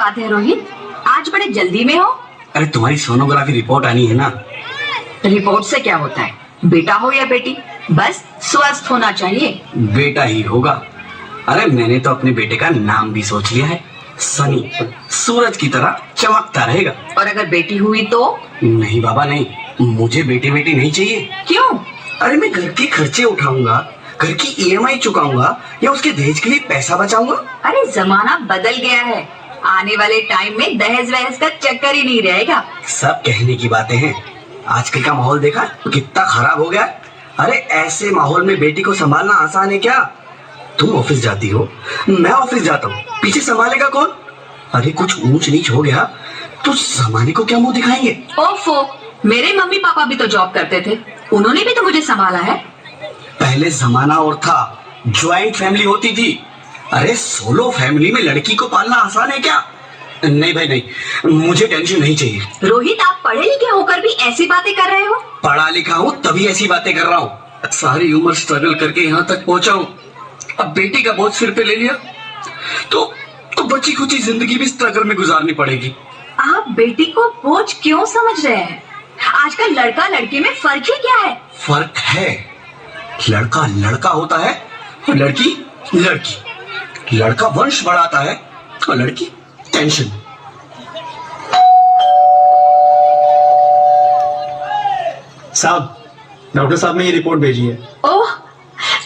बात है रोहित, आज बड़े जल्दी में हो? अरे तुम्हारी सोनोग्राफी रिपोर्ट आनी है ना। रिपोर्ट से क्या होता है, बेटा हो या बेटी, बस स्वस्थ होना चाहिए। बेटा ही होगा। अरे मैंने तो अपने बेटे का नाम भी सोच लिया है, सनी, सूरज की तरह चमकता रहेगा। और अगर बेटी हुई तो? नहीं बाबा नहीं, मुझे बेटी बेटी नहीं चाहिए। क्यों? अरे मैं घर के खर्चे उठाऊंगा, घर की ईएमआई चुकाऊंगा या उसके दहेज के लिए पैसा बचाऊंगा। अरे जमाना बदल गया है, आने वाले टाइम में दहेज वहेज का चक्कर ही नहीं रहेगा। सब कहने की बातें हैं, आजकल का माहौल देखा कितना खराब हो गया। अरे ऐसे माहौल में बेटी को संभालना आसान है क्या? तुम ऑफिस जाती हो, मैं ऑफिस जाता हूँ, पीछे संभालेगा कौन? अरे कुछ ऊंच नीच हो गया तो जमाने को क्या मुंह दिखाएंगे? ओफो, मेरे मम्मी पापा भी तो जॉब करते थे, उन्होंने भी तो मुझे संभाला है। पहले जमाना और था, ज्वाइंट फैमिली होती थी। अरे सोलो फैमिली में लड़की को पालना आसान है क्या? नहीं भाई नहीं, मुझे टेंशन नहीं चाहिए। रोहित, आप पढ़े लिखे होकर भी ऐसी बातें कर रहे हो? पढ़ा लिखा हूँ तभी ऐसी बातें कर रहा हूँ। सारी उम्र स्ट्रगल करके यहाँ तक पहुंचा हूँ, अब बेटी का बोझ सिर पे ले लिया तो बची खुची जिंदगी भी स्ट्रगल में गुजारनी पड़ेगी। आप बेटी को बोझ क्यों समझ रहे हैं? आजकल लड़का लड़की में फर्क ही क्या है? फर्क है, लड़का लड़का होता है और लड़की लड़की। लड़का वंश बढ़ाता है और लड़की टेंशन। साहब, डॉक्टर साहब ने ये रिपोर्ट भेजी है। ओह,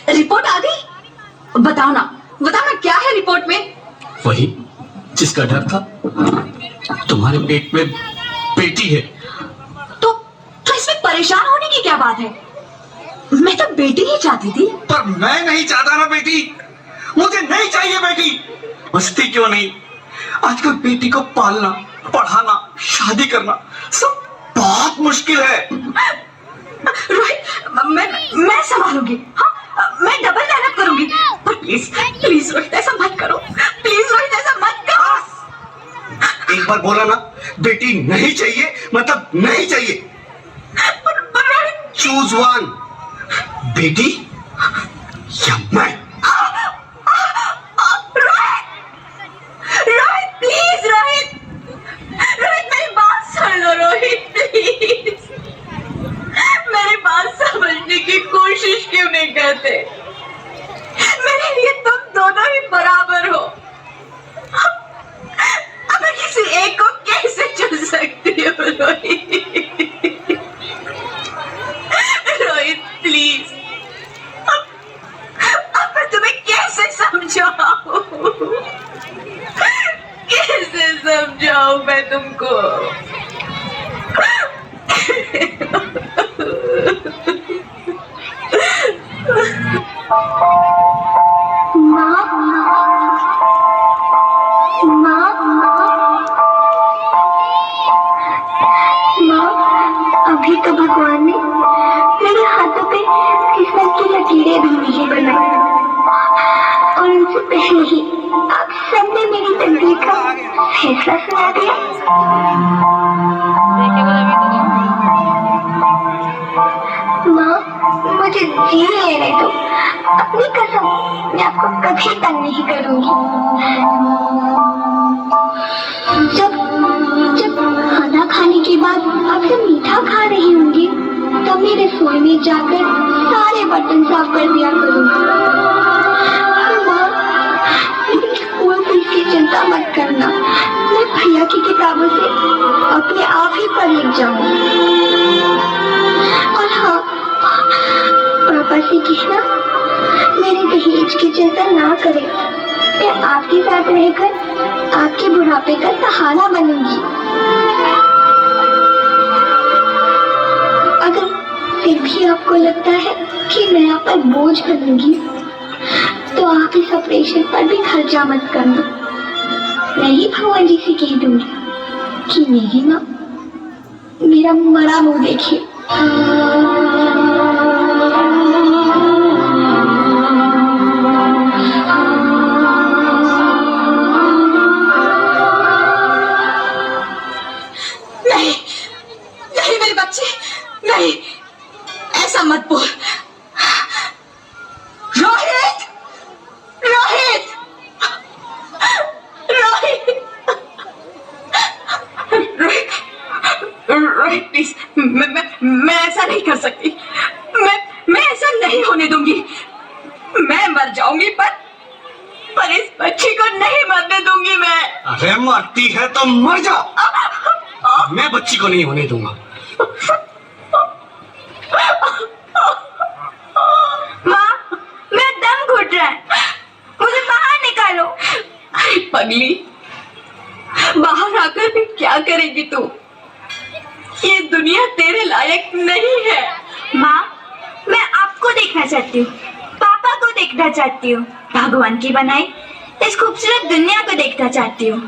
रिपोर्ट आ गई? बताओ ना क्या है रिपोर्ट में? वही जिसका डर था, तुम्हारे पेट में बेटी है। तो इसमें परेशान होने की क्या बात है? मैं तो बेटी ही चाहती थी। पर मैं नहीं चाहता ना बेटी, मुझे नहीं चाहिए बेटी। मस्ती क्यों नहीं, आजकल बेटी को पालना, पढ़ाना, शादी करना सब बहुत मुश्किल है। रोहित, मैं संभालूंगी। हाँ, मैं डबल मेहनत करूंगी, पर प्लीज रोहित ऐसा मत करो, प्लीज रोहित ऐसा मत करो। एक बार बोला ना, बेटी नहीं चाहिए मतलब नहीं चाहिए। पर रोहित, चूज वन, बेटी या मैं। रोहित प्लीज, रोहित मेरी बात सुन लो रोहित, प्लीज मेरी बात समझने की कोशिश क्यों नहीं करते? मेरे लिए तुम दोनों ही बराबर हो, अब मैं किसी एक को कैसे चुन सकती हूँ? रोहित प्लीज, अब मैं तुम्हें कैसे समझाऊं? कैसे समझाऊं मैं तुमको? अभी तो भगवान ने मेरे हाथों पे किस्मत की लकीरें भी नहीं बनाई, और उनसे पहले ही आप सबने मेरी तकदीर का फैसला सुना दिया। माँ, मुझे जी लेने दो, अपनी कसम, मैं आपको कभी तंग नहीं करूंगी। जब खाना खाने के बाद आपसे मीठा खा रही होंगी, तब मेरे रसोई में जाकर सारे बर्तन साफ कर दिया करूंगी। माँ, स्कूल फीस की चिंता मत करना, मैं भैया की किताबों से अपने आप ही पढ़ लिख जाऊंगी। और हाँ, पापा से कहना मेरे दहेज की चिंता ना करें, मैं आपके साथ रहकर आपके बुढ़ापे का सहारा बनूंगी। अगर फिर भी आपको लगता है कि मैं आप पर बोझ बनूंगी, तो आप इस ऑपरेशन पर भी खर्चा मत करना। मैं ही भगवान जी से कह दूंगी कि मेरी माँ मेरा मरा मुंह देखिए। नहीं मेरे बच्चे, नहीं, ऐसा मत बोल। रोहित, रोहित, रोहित, मर जाऊंगी, पर इस बच्ची को नहीं मरने दूंगी मैं। अरे मरती है तो मर जा, मैं बच्ची को नहीं होने दूंगा। माँ, मेरा दम घुट रहा है, मुझे बाहर निकालो। अरे पगली, बाहर आकर भी क्या करेगी तू? ये दुनिया तेरे लायक नहीं है। माँ, मैं आपको देखना चाहती हूँ, पापा को देखना चाहती हूँ, भगवान की बनाई इस खूबसूरत दुनिया को देखना चाहती हूँ।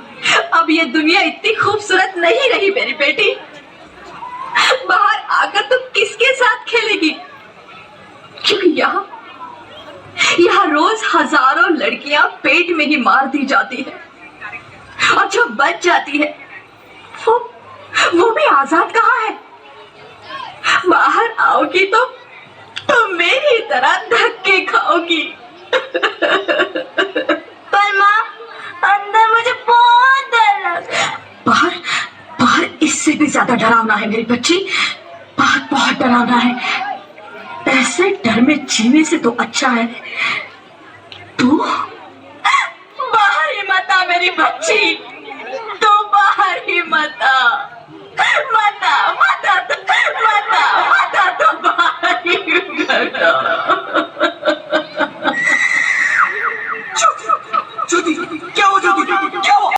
अब ये दुनिया इतनी खूबसूरत नहीं रही मेरी बेटी। बाहर आकर तू किसके साथ खेलेगी? क्योंकि यहाँ रोज हजारों लड़कियां पेट में ही मार दी जाती है, और जो बच जाती है वो भी आजाद कहाँ है? बाहर आओगी तो मेरी तरह धक्के खाओगी। पर माँ, अंदर मुझे बहुत डर लग रहा है। बाहर इससे भी ज्यादा डरावना है मेरी बच्ची, बाहर बहुत डरावना है। ऐसे डर में जीने से तो अच्छा है तू बाहर ही मत आ मेरी बच्ची, तू बाहर ही मत आ।